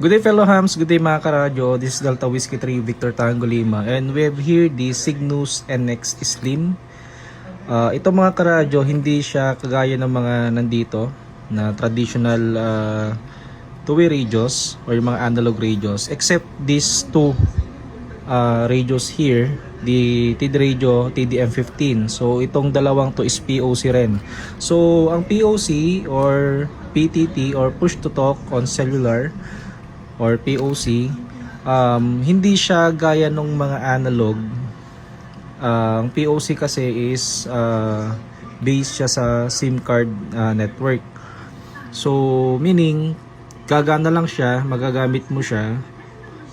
Good day fellow hams, good day mga karadyo. This is Delta Whiskey 3 Victor Tango Lima and we have here the Cygnus NX Slim. Ito mga karadyo, hindi siya kagaya ng mga nandito na traditional two-way radios or yung mga analog radios, except these two radios here, the TD radio TDM15. So itong dalawang to is POC rin. So ang POC or PTT or push to talk on cellular or POC, hindi siya gaya ng mga analog. Ang POC kasi is based siya sa SIM card network. So meaning gagana lang siya, magagamit mo siya,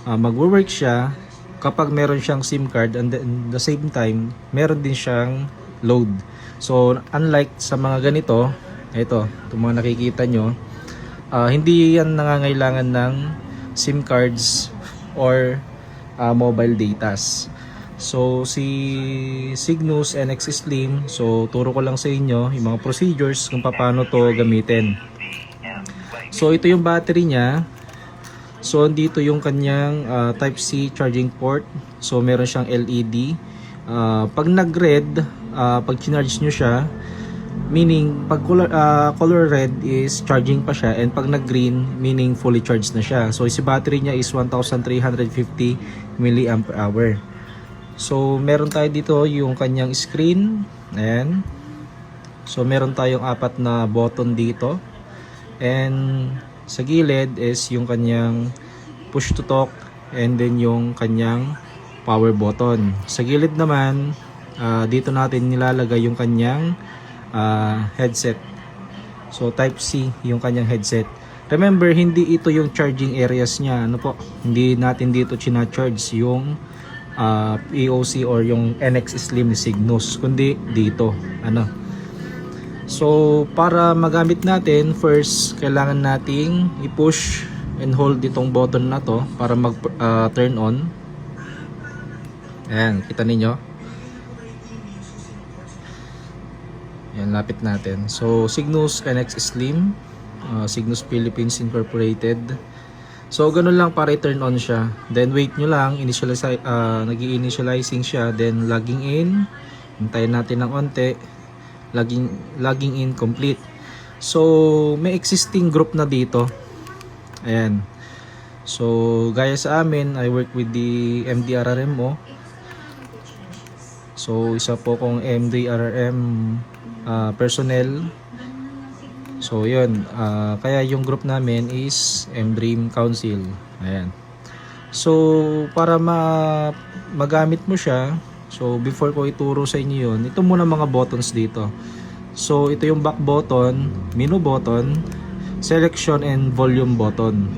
magwo-work siya kapag meron siyang SIM card, and at the same time meron din siyang load. So unlike sa mga ganito, ito mga nakikita nyo, hindi yan nangangailangan ng SIM cards or mobile datas. So si Cygnus NX Slim, so turo ko lang sa inyo yung mga procedures kung paano to gamitin. So ito yung battery niya. So dito yung kanyang type C charging port. So meron siyang LED. Pag nag-red, pag charge nyo siya, meaning pag color red is charging pa siya, and pag nag-green meaning fully charged na siya. So si battery niya is 1350 mAh. So meron tayo dito yung kanyang screen. Ayan. So meron tayong 4 na button dito. And sa gilid is yung kanyang push to talk and then yung kanyang power button. Sa gilid naman, dito natin nilalagay yung kanyang headset. So type C yung kanyang headset. Remember, hindi ito yung charging areas niya. Ano po? Hindi natin dito china-charge yung EOC or yung NX Slim ni Cygnus, kundi dito. Ano? So para magamit natin, first kailangan nating i-push and hold itong button na to para mag turn on. Ayan, kita ninyo. Yan, lapit natin. So Cygnus NX Slim, Cygnus Philippines Incorporated. So ganun lang para i-turn on siya. Then wait nyo lang, nag-i-initializing siya, then logging in. Hintayin natin ng onte. Logging in complete. So may existing group na dito. Ayan. So gaya sa amin, I work with the MDRRMO. So isa po kong MDRRM personnel. So yun, kaya yung group namin is MDREAM Council. Ayan. So para magamit mo siya, so before ko ituro sa inyo yun, ito muna mga buttons dito. So ito yung back button, menu button, selection and volume button.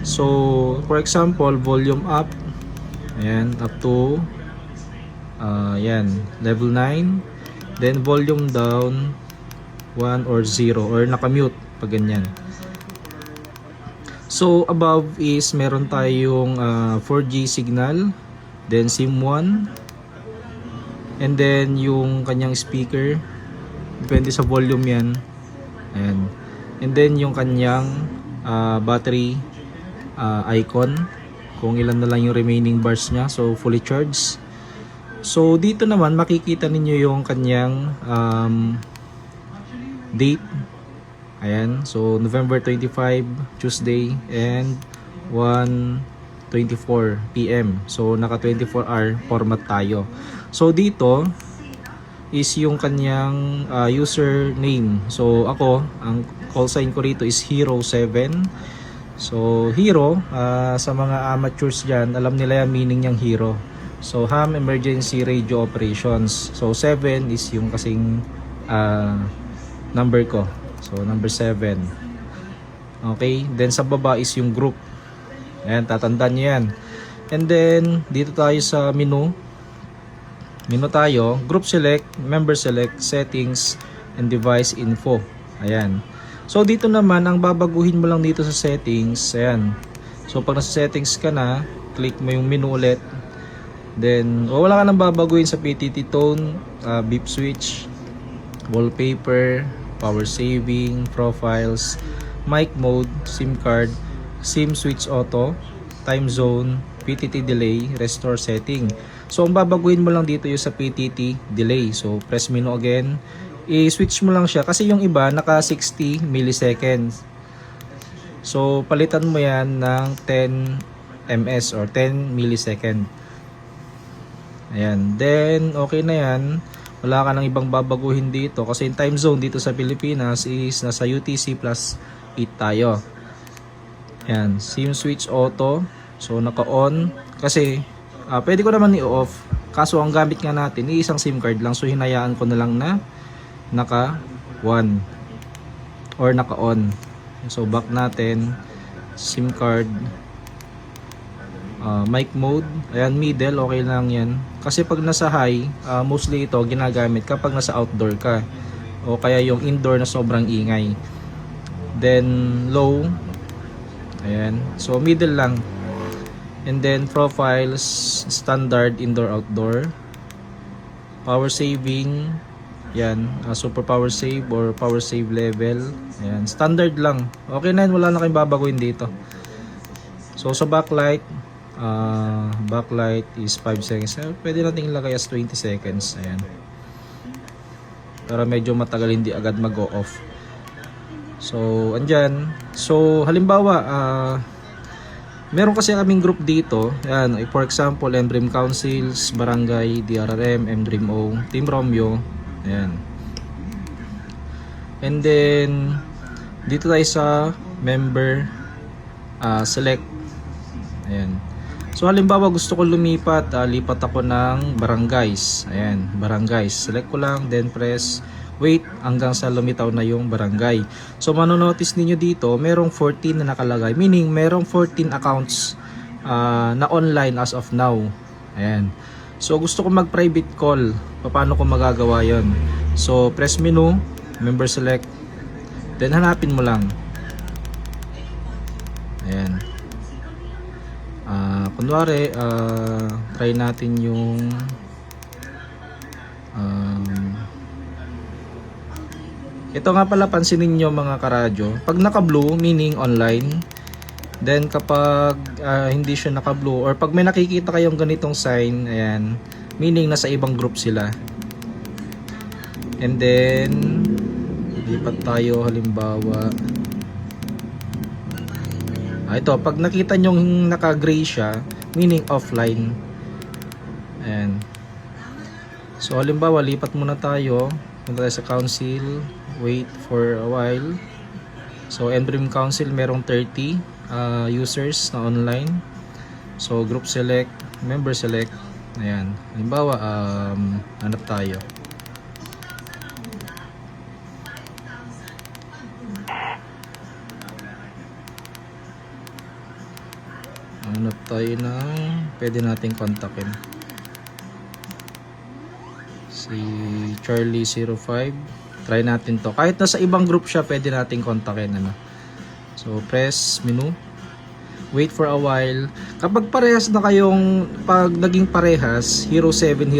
So for example, volume up, ayan, up to ayan, level 9. Then volume down 1 or 0 or nakamute pag ganyan. So above is meron tayong 4G signal, then SIM1, and then yung kanyang speaker, depende sa volume yan. Ayan. And then yung kanyang battery icon, kung ilan na lang yung remaining bars nya, so fully charged. So dito naman makikita ninyo yung kanyang date. Ayan, so November 25, Tuesday, and 1:24 PM. So naka 24-hour format tayo. So dito is yung kanyang username. So ako, ang call sign ko rito is Hero7. So Hero, sa mga amateurs dyan, alam nila yung meaning niyang hero. So ham emergency radio operations. So 7 is yung kasing number ko. So number 7. Okay, then sa baba is yung group. Ayan, tatandaan nyo yan. And then dito tayo sa menu tayo, group select, member select, settings, and device info. Ayan. So dito naman, ang babaguhin mo lang dito sa settings, ayan. So pag nasa settings ka na, click mo yung menu ulit. Then wala ka nang babaguhin sa PTT tone, beep switch, wallpaper, power saving, profiles, mic mode, SIM card, SIM switch auto, time zone, PTT delay, restore setting. So ang babaguhin mo lang dito yung sa PTT delay. So press menu again, i-switch mo lang siya kasi yung iba naka 60 milliseconds. So palitan mo yan ng 10 ms or 10 millisecond. Ayan, then okay na yan. Wala ka nang ibang babaguhin dito kasi yung time zone dito sa Pilipinas is nasa UTC plus 8 tayo. Ayan, SIM switch auto. So naka-on kasi pwede ko naman i-off. Kaso ang gamit nga natin isang SIM card lang. So hinayaan ko na lang na naka 1 or naka-on. So back natin, SIM card, mic mode, ayan, middle, okay lang yan. Kasi pag nasa high, mostly ito ginagamit kapag nasa outdoor ka o kaya yung indoor na sobrang ingay. Then low, ayan, so middle lang. And then profiles, standard, indoor, outdoor. Power saving, yan, super power save or power save level. Ayan, standard lang. Okay na yun, wala na kayong babaguhin dito. So sa backlight, backlight is 5 seconds. Pwede natin ilagay as 20 seconds. Ayan. Para medyo matagal hindi agad mag-off. So, andyan. So, halimbawa, meron kasi kaming group dito. Ayan, for example, MDream Councils, Barangay, DRRM, MDreamo, Team Romeo. Ayan. And then dito tayo sa member, select. Ayan. So halimbawa gusto ko lumipat, lipat ako ng barangays. Ayan, barangays. Select ko lang, then press wait hanggang sa lumitaw na yung barangay. So manonotice ninyo dito, merong 14 na nakalagay. Meaning merong 14 accounts na online as of now. Ayan. So gusto ko mag-private call. Paano ko magagawa 'yon? So press menu, member select. Then hanapin mo lang. Ayan. Kunwari, try natin yung ito nga pala, pansinin nyo mga karadyo, pag naka blue meaning online, then kapag hindi siya naka blue or pag may nakikita kayong ganitong sign, ayan, meaning nasa ibang group sila. And then lipat tayo, halimbawa ito, pag nakita nyo naka gray siya, meaning offline. Ayan. So halimbawa lipat muna tayo, punta tayo sa council, wait for a while. So MDream Council merong 30 users na online. So group select, member select. Ayan, halimbawa hanap tayo. Hanap tayo ng pwede nating kontakin. Si Charlie 05. Try natin to. Kahit nasa ibang group siya, pwede nating kontakin. Ano? So, press menu. Wait for a while. Kapag parehas na kayong, pag naging parehas, Hero 7,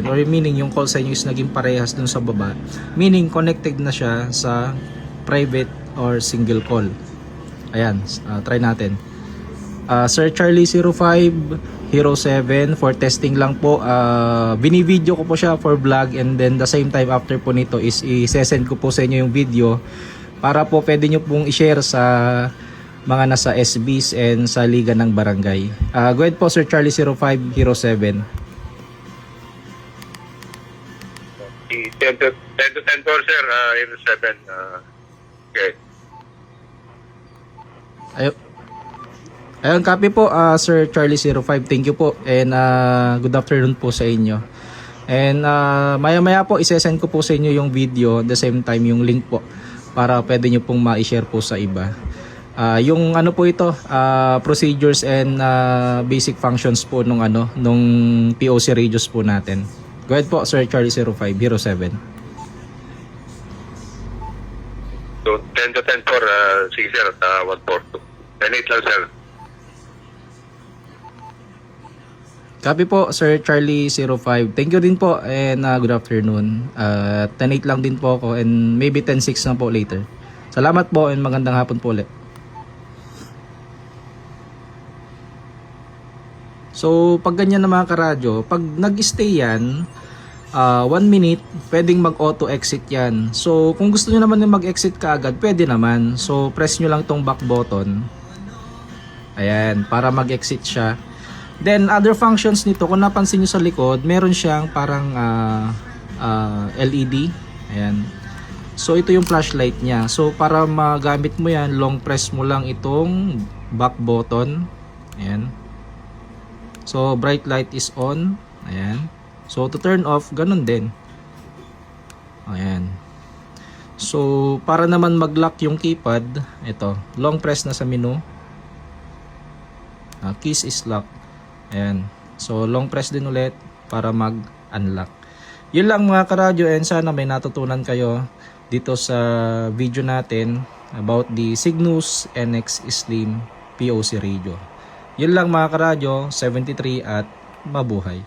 or meaning yung call sa inyo is naging parehas dun sa baba, meaning connected na siya sa private or single call. Ayan, try natin. Sir Charlie 05, Hero 7, for testing lang po. Bini-video ko po siya for vlog, and then the same time after po nito is i-send ko po sa inyo yung video para po pwede nyo pong i-share sa mga nasa SBs and sa liga ng barangay. Go ahead po Sir Charlie 05, Hero 7. 10 to 10 for sir, Hero 7. Okay. Ayun, copy po Sir Charlie 05. Thank you po and good afternoon po sa inyo. And maya-maya po isesend ko po sa inyo yung video, the same time yung link po para pwede nyo pong ma-share po sa iba. Yung ano po ito, procedures and basic functions po nung POC radios po natin. Go ahead po Sir Charlie 05, Hero 7. So 10 to 10 for sige sir, 142. 10-8 lang sir. Copy po Sir Charlie 05. Thank you din po and good afternoon. 10-8 lang din po ako and maybe 10-6 na po later. Salamat po and magandang hapon po ulit. So pag ganyan na mga karadyo, pag nag-stay yan 1 minute, pwedeng mag-auto exit yan. So kung gusto nyo naman yung mag-exit kaagad, pwede naman. So press nyo lang tong back button. Ayan, para mag-exit siya. Then other functions nito, kung napansin nyo sa likod, meron siyang parang LED. Ayan. So ito yung flashlight niya. So para magamit mo yan, long press mo lang itong back button. Ayan. So bright light is on. Ayan. So to turn off, ganun din. Ayan. So para naman mag-lock yung keypad, ito, long press na sa menu. Keys is lock. Ayan. So long press din ulit para mag-unlock. Yun lang mga karadyo, and sana may natutunan kayo dito sa video natin about the Cygnus NX Slim POC radio. Yun lang mga karadyo, 73 at mabuhay.